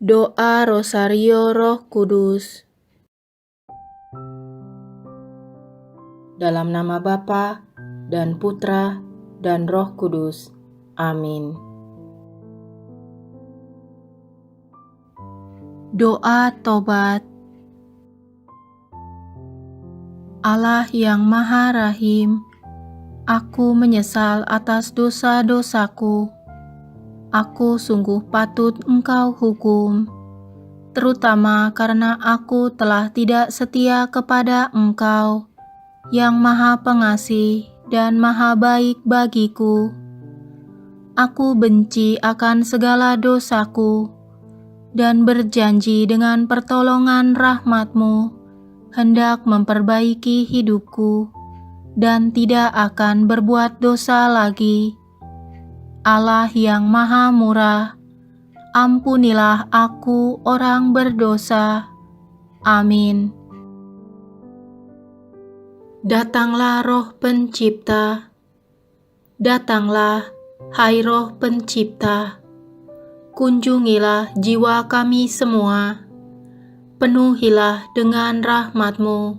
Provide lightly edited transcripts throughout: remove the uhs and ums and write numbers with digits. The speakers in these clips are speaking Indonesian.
Doa Rosario Roh Kudus. Dalam nama Bapa dan Putra dan Roh Kudus. Amin. Doa Tobat. Allah yang Maha Rahim, aku menyesal atas dosa-dosaku. Aku sungguh patut Engkau hukum, terutama karena aku telah tidak setia kepada Engkau, yang Maha Pengasih dan Maha Baik bagiku. Aku benci akan segala dosaku, dan berjanji dengan pertolongan rahmat-Mu, hendak memperbaiki hidupku, dan tidak akan berbuat dosa lagi. Allah yang Maha Murah, ampunilah aku orang berdosa. Amin. Datanglah Roh Pencipta, datanglah, hai Roh Pencipta, kunjungilah jiwa kami semua, penuhilah dengan rahmat-Mu,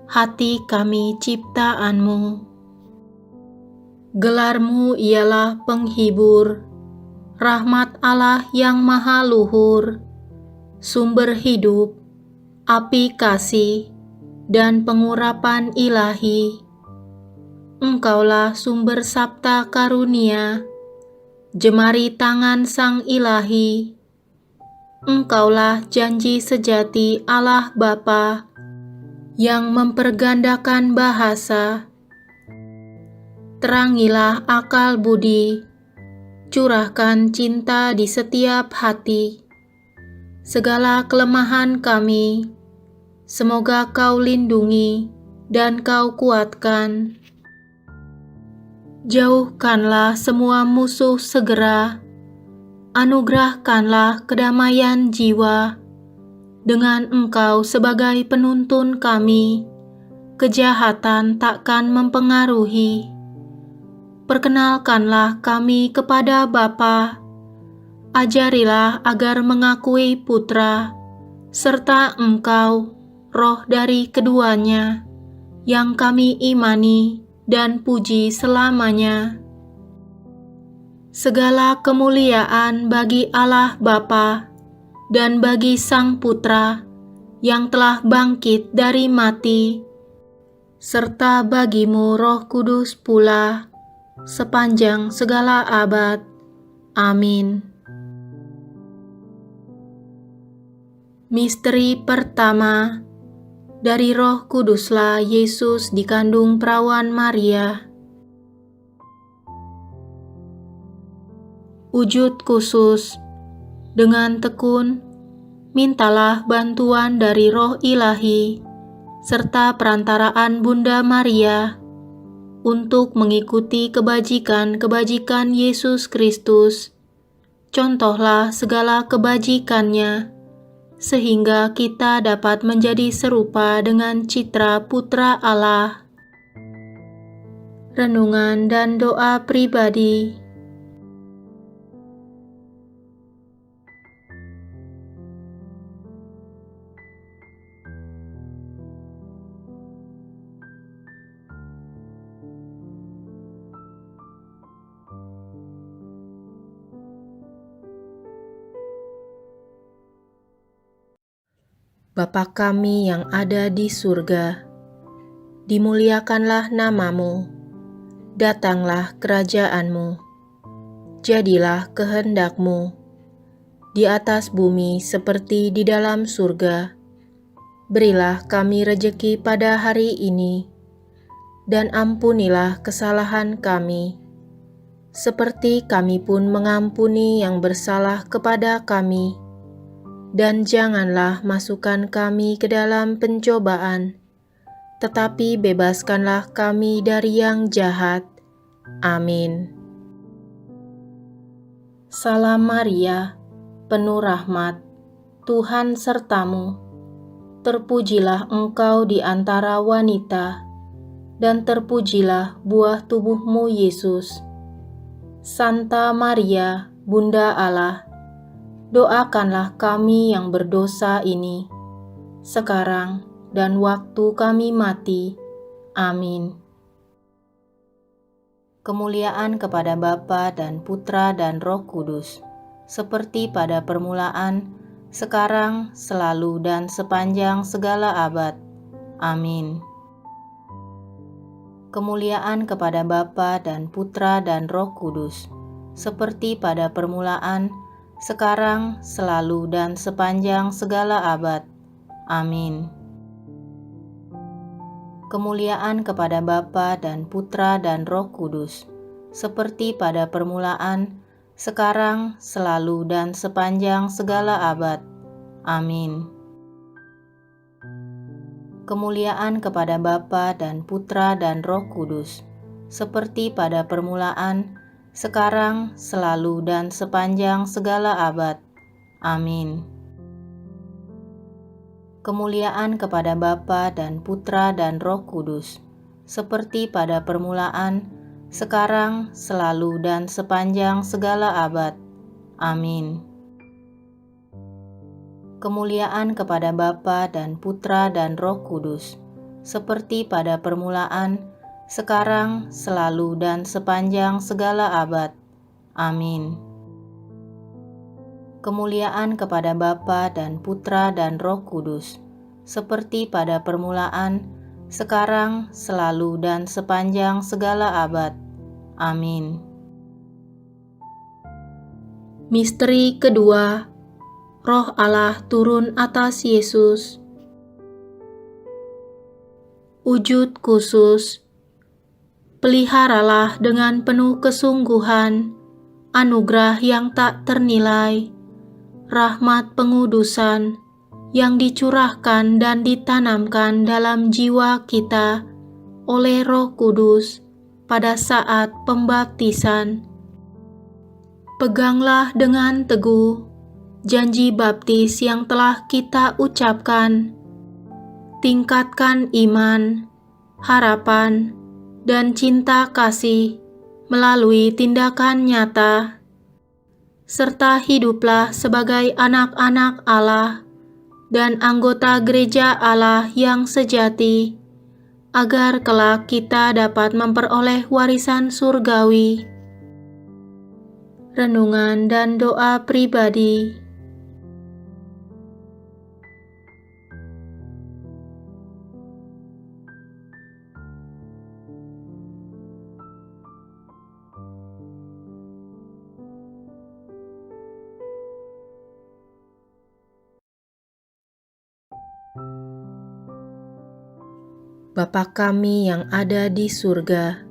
hati kami ciptaan-Mu. Gelar-Mu ialah penghibur, rahmat Allah yang maha luhur, sumber hidup, api kasih, dan pengurapan ilahi. Engkaulah sumber sabta karunia, jemari tangan Sang Ilahi. Engkaulah janji sejati Allah Bapa, yang mempergandakan bahasa. Terangilah akal budi, curahkan cinta di setiap hati. Segala kelemahan kami, semoga Kau lindungi dan Kau kuatkan. Jauhkanlah semua musuh segera, anugerahkanlah kedamaian jiwa. Dengan Engkau sebagai penuntun kami, kejahatan takkan mempengaruhi. Perkenalkanlah kami kepada Bapa, ajarilah agar mengakui Putra, serta Engkau, Roh dari keduanya, yang kami imani dan puji selamanya. Segala kemuliaan bagi Allah Bapa dan bagi Sang Putra yang telah bangkit dari mati, serta bagimu Roh Kudus pula, sepanjang segala abad. Amin. Misteri pertama, dari Roh Kuduslah Yesus dikandung perawan Maria. Wujud khusus, dengan tekun, mintalah bantuan dari Roh Ilahi, serta perantaraan Bunda Maria, untuk mengikuti kebajikan-kebajikan Yesus Kristus. Contohlah segala kebajikannya, sehingga kita dapat menjadi serupa dengan citra Putra Allah. Renungan dan doa pribadi. Bapa kami yang ada di surga, dimuliakanlah nama-Mu, datanglah kerajaan-Mu, jadilah kehendak-Mu, di atas bumi seperti di dalam surga. Berilah kami rejeki pada hari ini, dan ampunilah kesalahan kami, seperti kami pun mengampuni yang bersalah kepada kami. Dan janganlah masukkan kami ke dalam pencobaan, tetapi bebaskanlah kami dari yang jahat. Amin. Salam Maria, penuh rahmat, Tuhan sertamu. Terpujilah engkau di antara wanita, dan terpujilah buah tubuhmu Yesus. Santa Maria, Bunda Allah, doakanlah kami yang berdosa ini, sekarang dan waktu kami mati. Amin. Kemuliaan kepada Bapa dan Putra dan Roh Kudus, seperti pada permulaan, sekarang, selalu, dan sepanjang segala abad. Amin. Kemuliaan kepada Bapa dan Putra dan Roh Kudus, seperti pada permulaan, sekarang, selalu, dan sepanjang segala abad. Amin. Kemuliaan kepada Bapa dan Putra dan Roh Kudus, seperti pada permulaan, sekarang, selalu, dan sepanjang segala abad. Amin. Kemuliaan kepada Bapa dan Putra dan Roh Kudus, seperti pada permulaan, sekarang, selalu, dan sepanjang segala abad. Amin. Kemuliaan kepada Bapa dan Putra dan Roh Kudus, seperti pada permulaan, sekarang, selalu, dan sepanjang segala abad. Amin. Kemuliaan kepada Bapa dan Putra dan Roh Kudus, seperti pada permulaan, sekarang, selalu, dan sepanjang segala abad. Amin. Kemuliaan kepada Bapa dan Putra dan Roh Kudus, seperti pada permulaan, sekarang, selalu, dan sepanjang segala abad. Amin. Misteri kedua, Roh Allah turun atas Yesus. Wujud khusus. Peliharalah dengan penuh kesungguhan anugerah yang tak ternilai, rahmat pengudusan yang dicurahkan dan ditanamkan dalam jiwa kita oleh Roh Kudus pada saat pembaptisan. Peganglah dengan teguh janji baptis yang telah kita ucapkan. Tingkatkan iman, harapan, dan cinta kasih melalui tindakan nyata, serta hiduplah sebagai anak-anak Allah dan anggota gereja Allah yang sejati, agar kelak kita dapat memperoleh warisan surgawi. Renungan dan doa pribadi. Bapa kami yang ada di surga,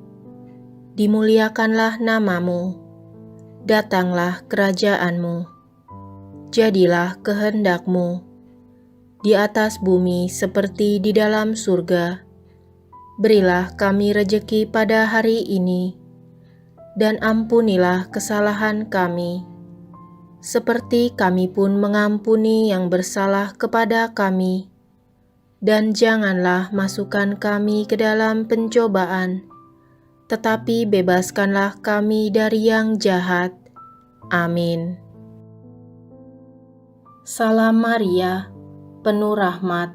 dimuliakanlah namamu, datanglah kerajaanmu, jadilah kehendakmu, di atas bumi seperti di dalam surga. Berilah kami rejeki pada hari ini, dan ampunilah kesalahan kami, seperti kami pun mengampuni yang bersalah kepada kami. Dan janganlah masukkan kami ke dalam pencobaan, tetapi bebaskanlah kami dari yang jahat. Amin. Salam Maria, penuh rahmat,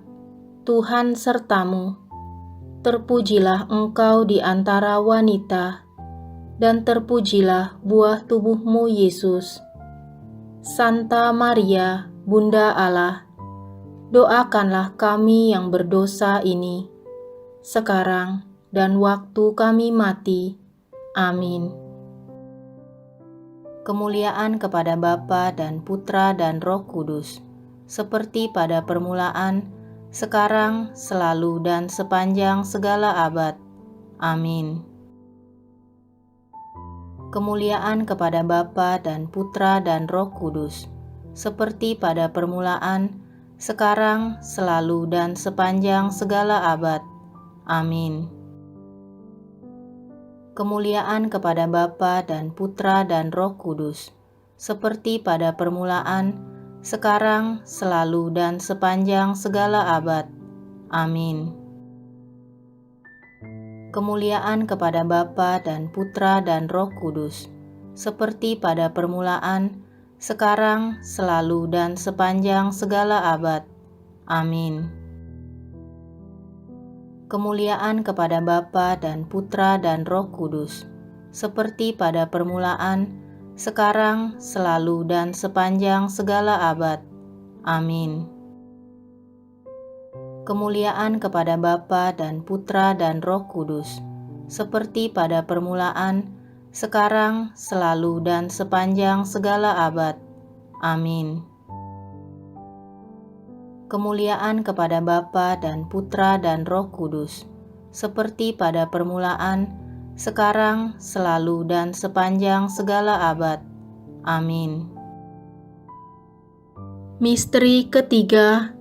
Tuhan sertamu. Terpujilah engkau di antara wanita, dan terpujilah buah tubuhmu Yesus. Santa Maria, Bunda Allah, doakanlah kami yang berdosa ini, sekarang dan waktu kami mati. Amin. Kemuliaan kepada Bapa dan Putra dan Roh Kudus, seperti pada permulaan, sekarang, selalu, dan sepanjang segala abad. Amin. Kemuliaan kepada Bapa dan Putra dan Roh Kudus, seperti pada permulaan, sekarang, selalu, dan sepanjang segala abad. Amin. Kemuliaan kepada Bapa dan Putra dan Roh Kudus, seperti pada permulaan, sekarang, selalu, dan sepanjang segala abad. Amin. Kemuliaan kepada Bapa dan Putra dan Roh Kudus, seperti pada permulaan, sekarang, selalu, dan sepanjang segala abad. Amin. Kemuliaan kepada Bapa dan Putra dan Roh Kudus, seperti pada permulaan, sekarang, selalu, dan sepanjang segala abad. Amin. Kemuliaan kepada Bapa dan Putra dan Roh Kudus, seperti pada permulaan, sekarang, selalu, dan sepanjang segala abad. Amin. Kemuliaan kepada Bapa dan Putra dan Roh Kudus, seperti pada permulaan, sekarang, selalu, dan sepanjang segala abad. Amin. Misteri ketiga.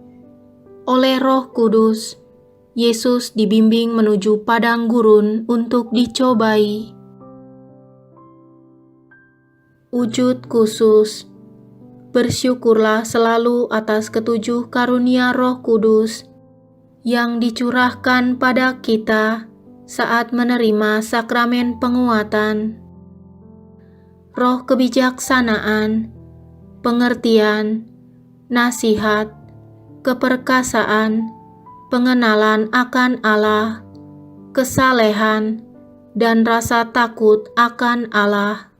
Oleh Roh Kudus, Yesus dibimbing menuju padang gurun untuk dicobai. Wujud khusus. Bersyukurlah selalu atas ketujuh karunia Roh Kudus yang dicurahkan pada kita saat menerima sakramen penguatan. Roh kebijaksanaan, pengertian, nasihat, keperkasaan, pengenalan akan Allah, kesalehan, dan rasa takut akan Allah.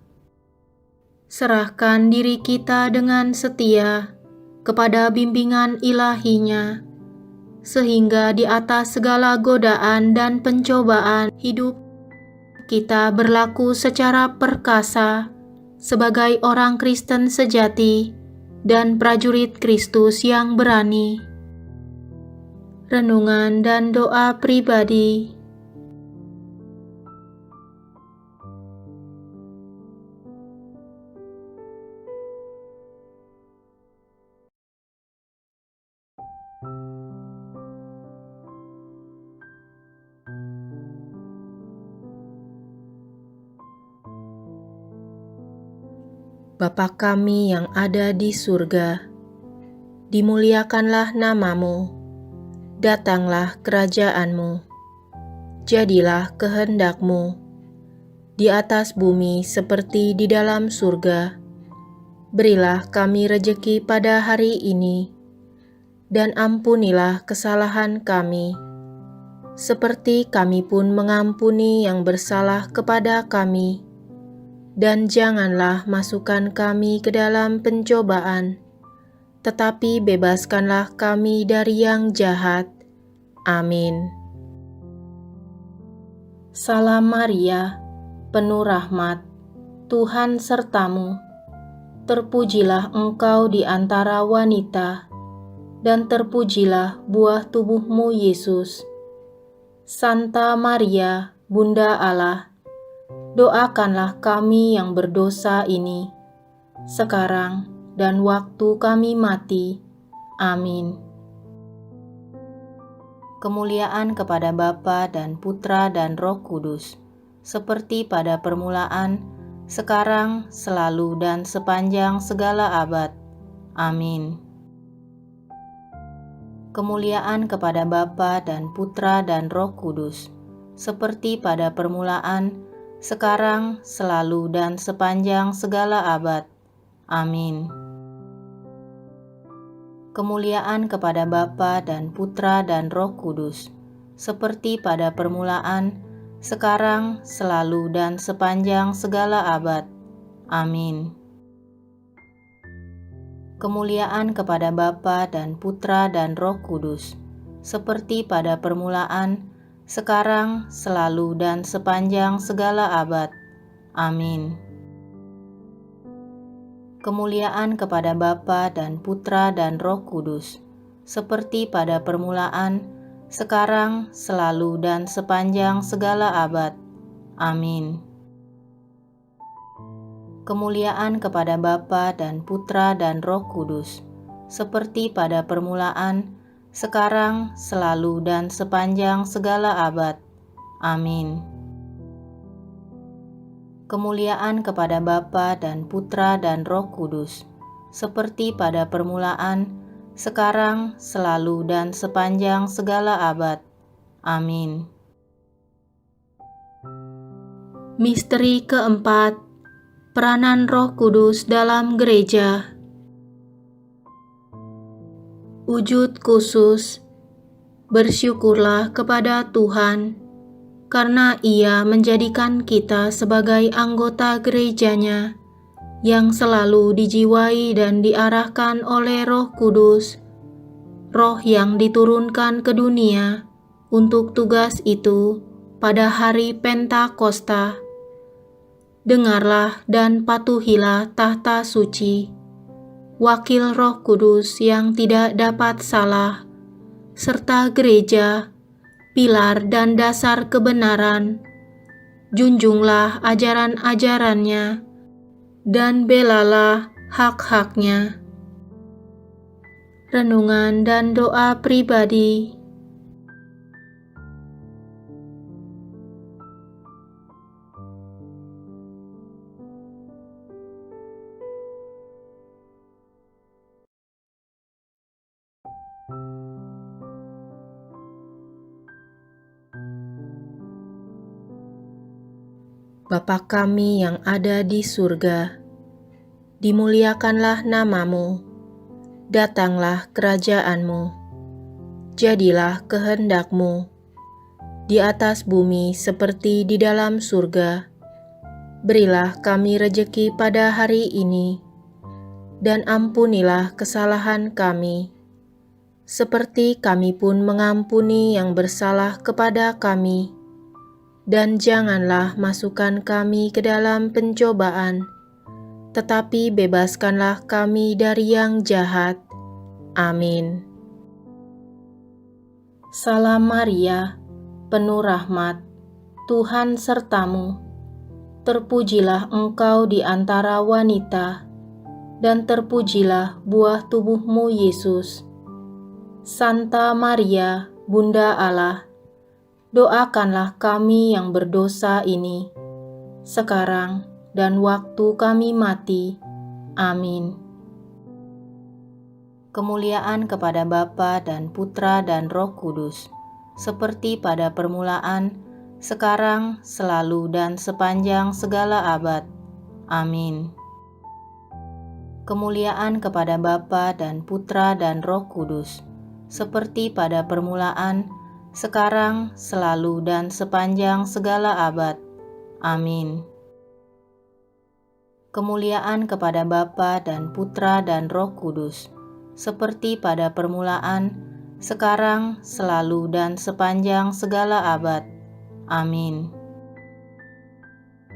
Serahkan diri kita dengan setia kepada bimbingan ilahinya, sehingga di atas segala godaan dan pencobaan hidup kita berlaku secara perkasa sebagai orang Kristen sejati dan prajurit Kristus yang berani. Renungan dan doa pribadi. Bapa kami yang ada di surga, dimuliakanlah namamu, datanglah kerajaan-Mu, jadilah kehendak-Mu, di atas bumi seperti di dalam surga. Berilah kami rejeki pada hari ini, dan ampunilah kesalahan kami, seperti kami pun mengampuni yang bersalah kepada kami. Dan janganlah masukkan kami ke dalam pencobaan, tetapi bebaskanlah kami dari yang jahat. Amin. Salam Maria, penuh rahmat, Tuhan sertamu. Terpujilah engkau di antara wanita, dan terpujilah buah tubuhmu Yesus. Santa Maria, Bunda Allah, doakanlah kami yang berdosa ini, sekarang dan waktu kami mati. Amin. Kemuliaan kepada Bapa dan Putra dan Roh Kudus, seperti pada permulaan, sekarang, selalu, dan sepanjang segala abad. Amin. Kemuliaan kepada Bapa dan Putra dan Roh Kudus, seperti pada permulaan, sekarang, selalu, dan sepanjang segala abad. Amin. Kemuliaan kepada Bapa dan Putra dan Roh Kudus, seperti pada permulaan, sekarang, selalu, dan sepanjang segala abad. Amin. Kemuliaan kepada Bapa dan Putra dan Roh Kudus, seperti pada permulaan, sekarang, selalu, dan sepanjang segala abad. Amin. Kemuliaan kepada Bapa dan Putra dan Roh Kudus, seperti pada permulaan, sekarang, selalu, dan sepanjang segala abad. Amin. Kemuliaan kepada Bapa dan Putra dan Roh Kudus, seperti pada permulaan, sekarang, selalu, dan sepanjang segala abad. Amin. Kemuliaan kepada Bapa dan Putra dan Roh Kudus, seperti pada permulaan, sekarang, selalu, dan sepanjang segala abad. Amin. Misteri keempat. Peranan Roh Kudus dalam gereja. Wujud khusus. Bersyukurlah kepada Tuhan, karena Ia menjadikan kita sebagai anggota gerejanya, yang selalu dijiwai dan diarahkan oleh Roh Kudus, Roh yang diturunkan ke dunia untuk tugas itu pada hari Pentakosta. Dengarlah dan patuhilah tahta suci, wakil Roh Kudus yang tidak dapat salah, serta gereja, pilar dan dasar kebenaran. Junjunglah ajaran-ajarannya, dan belalah hak-haknya. Renungan dan doa pribadi. Bapa kami yang ada di surga, dimuliakanlah namamu, datanglah kerajaanmu, jadilah kehendakmu, di atas bumi seperti di dalam surga. Berilah kami rejeki pada hari ini, dan ampunilah kesalahan kami, seperti kami pun mengampuni yang bersalah kepada kami. Dan janganlah masukkan kami ke dalam pencobaan, tetapi bebaskanlah kami dari yang jahat. Amin. Salam Maria, penuh rahmat, Tuhan sertamu. Terpujilah engkau di antara wanita, dan terpujilah buah tubuhmu Yesus. Santa Maria, Bunda Allah, doakanlah kami yang berdosa ini, sekarang dan waktu kami mati. Amin. Kemuliaan kepada Bapa dan Putra dan Roh Kudus, seperti pada permulaan, sekarang, selalu, dan sepanjang segala abad. Amin. Kemuliaan kepada Bapa dan Putra dan Roh Kudus, seperti pada permulaan, sekarang, selalu, dan sepanjang segala abad. Amin. Kemuliaan kepada Bapa dan Putra dan Roh Kudus, seperti pada permulaan, sekarang, selalu, dan sepanjang segala abad. Amin.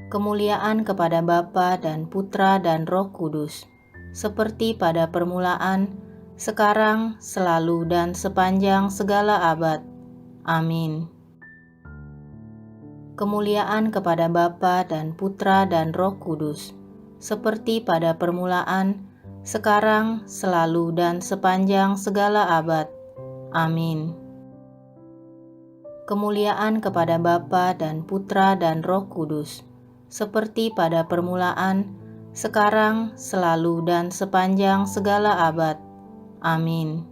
Kemuliaan kepada Bapa dan Putra dan Roh Kudus, seperti pada permulaan, sekarang, selalu, dan sepanjang segala abad. Amin. Kemuliaan kepada Bapa dan Putra dan Roh Kudus, seperti pada permulaan, sekarang, selalu, dan sepanjang segala abad. Amin. Kemuliaan kepada Bapa dan Putra dan Roh Kudus, seperti pada permulaan, sekarang, selalu, dan sepanjang segala abad. Amin.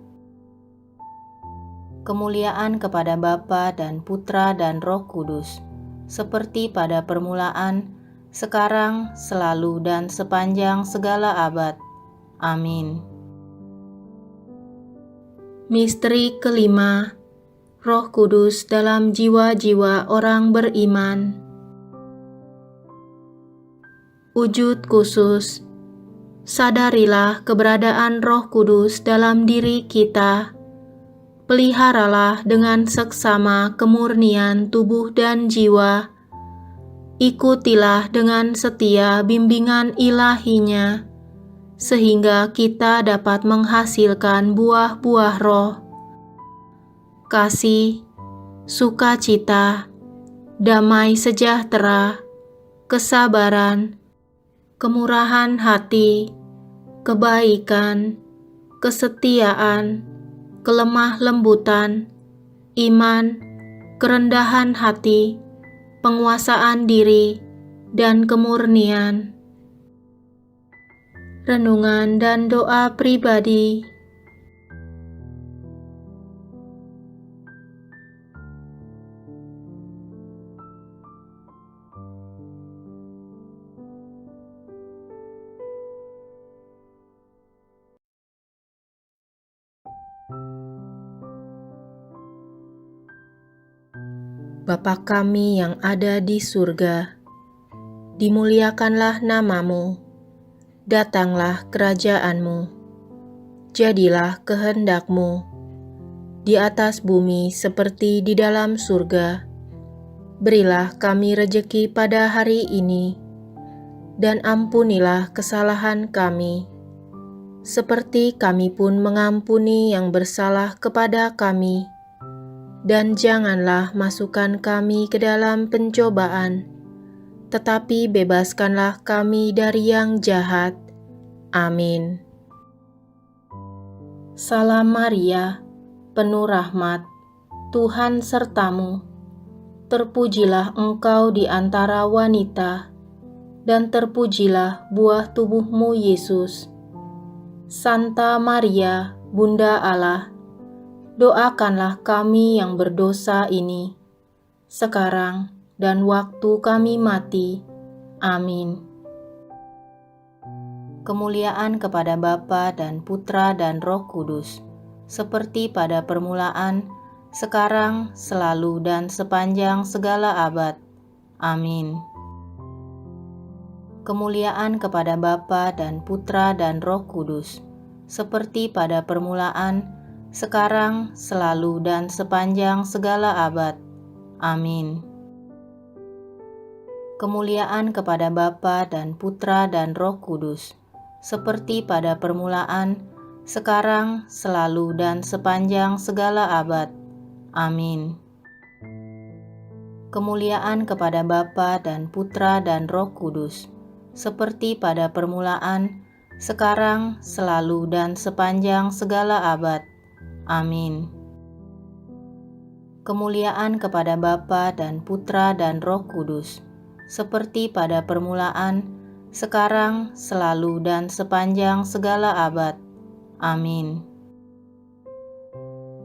Kemuliaan kepada Bapa dan Putra dan Roh Kudus, seperti pada permulaan, sekarang, selalu, dan sepanjang segala abad. Amin. Misteri kelima, Roh Kudus dalam jiwa-jiwa orang beriman. Wujud khusus. Sadarilah keberadaan Roh Kudus dalam diri kita. Peliharalah dengan seksama kemurnian tubuh dan jiwa. Ikutilah dengan setia bimbingan ilahinya, sehingga kita dapat menghasilkan buah-buah roh: kasih, sukacita, damai sejahtera, kesabaran, kemurahan hati, kebaikan, kesetiaan, kelemah lembutan, iman, kerendahan hati, penguasaan diri, dan kemurnian. Renungan dan doa pribadi. Bapa kami yang ada di surga, dimuliakanlah namamu, datanglah kerajaan-Mu, jadilah kehendak-Mu, di atas bumi seperti di dalam surga. Berilah kami rejeki pada hari ini, dan ampunilah kesalahan kami, seperti kami pun mengampuni yang bersalah kepada kami. Dan janganlah masukkan kami ke dalam pencobaan, tetapi bebaskanlah kami dari yang jahat. Amin. Salam Maria, penuh rahmat, Tuhan sertamu. Terpujilah engkau di antara wanita, dan terpujilah buah tubuhmu Yesus. Santa Maria, Bunda Allah, doakanlah kami yang berdosa ini, sekarang dan waktu kami mati. Amin. Kemuliaan kepada Bapa dan Putra dan Roh Kudus, seperti pada permulaan, sekarang, selalu, dan sepanjang segala abad. Amin. Kemuliaan kepada Bapa dan Putra dan Roh Kudus, seperti pada permulaan, sekarang, selalu, dan sepanjang segala abad. Amin. Kemuliaan kepada Bapa dan Putra dan Roh Kudus, seperti pada permulaan, sekarang, selalu, dan sepanjang segala abad. Amin. Kemuliaan kepada Bapa dan Putra dan Roh Kudus, seperti pada permulaan, sekarang, selalu, dan sepanjang segala abad. Amin. Kemuliaan kepada Bapa dan Putra dan Roh Kudus, seperti pada permulaan, sekarang, selalu, dan sepanjang segala abad. Amin.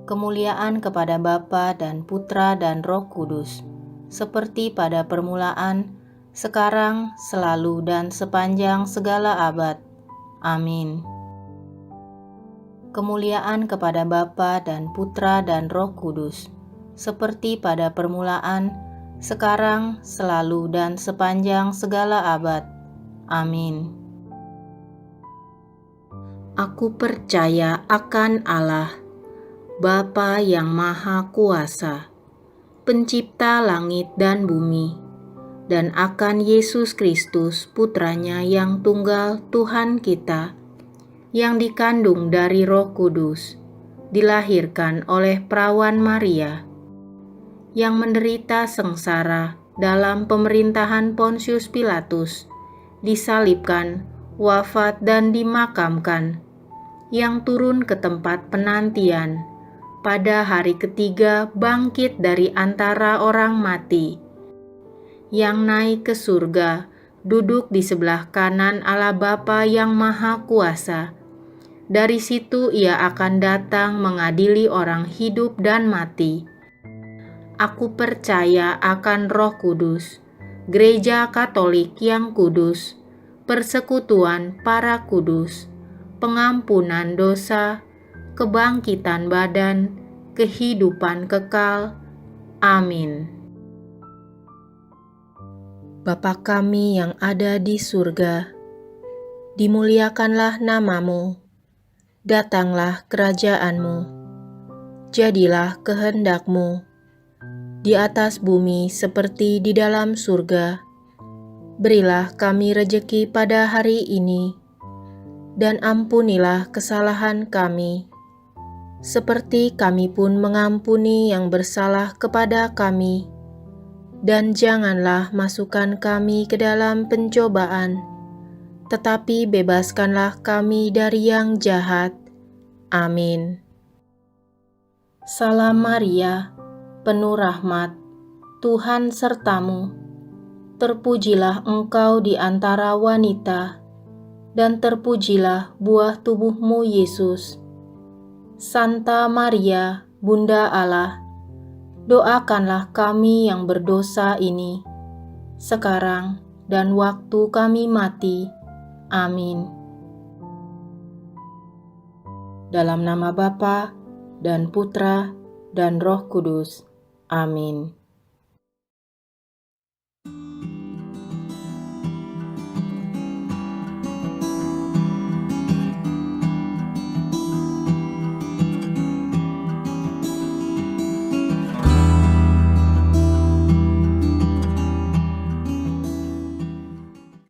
Kemuliaan kepada Bapa dan Putra dan Roh Kudus, seperti pada permulaan, sekarang, selalu, dan sepanjang segala abad. Amin. Kemuliaan kepada Bapa dan Putra dan Roh Kudus, seperti pada permulaan, sekarang, selalu, dan sepanjang segala abad. Amin. Aku percaya akan Allah, Bapa yang Maha Kuasa, Pencipta langit dan bumi, dan akan Yesus Kristus, Putranya yang tunggal Tuhan kita, yang dikandung dari Roh Kudus, dilahirkan oleh perawan Maria, yang menderita sengsara dalam pemerintahan Pontius Pilatus, disalibkan, wafat dan dimakamkan, yang turun ke tempat penantian, pada hari ketiga bangkit dari antara orang mati, yang naik ke surga, duduk di sebelah kanan Allah Bapa yang Maha Kuasa. Dari situ ia akan datang mengadili orang hidup dan mati. Aku percaya akan Roh Kudus, Gereja Katolik yang kudus, persekutuan para kudus, pengampunan dosa, kebangkitan badan, kehidupan kekal. Amin. Bapa kami yang ada di surga, dimuliakanlah namamu. Datanglah kerajaan-Mu, jadilah kehendak-Mu, di atas bumi seperti di dalam surga. Berilah kami rejeki pada hari ini, dan ampunilah kesalahan kami, seperti kami pun mengampuni yang bersalah kepada kami. Dan janganlah masukkan kami ke dalam pencobaan, tetapi bebaskanlah kami dari yang jahat. Amin. Salam Maria, penuh rahmat, Tuhan sertamu. Terpujilah engkau di antara wanita, dan terpujilah buah tubuhmu Yesus. Santa Maria, Bunda Allah, doakanlah kami yang berdosa ini, sekarang dan waktu kami mati. Amin. Dalam nama Bapa dan Putra, dan Roh Kudus. Amin.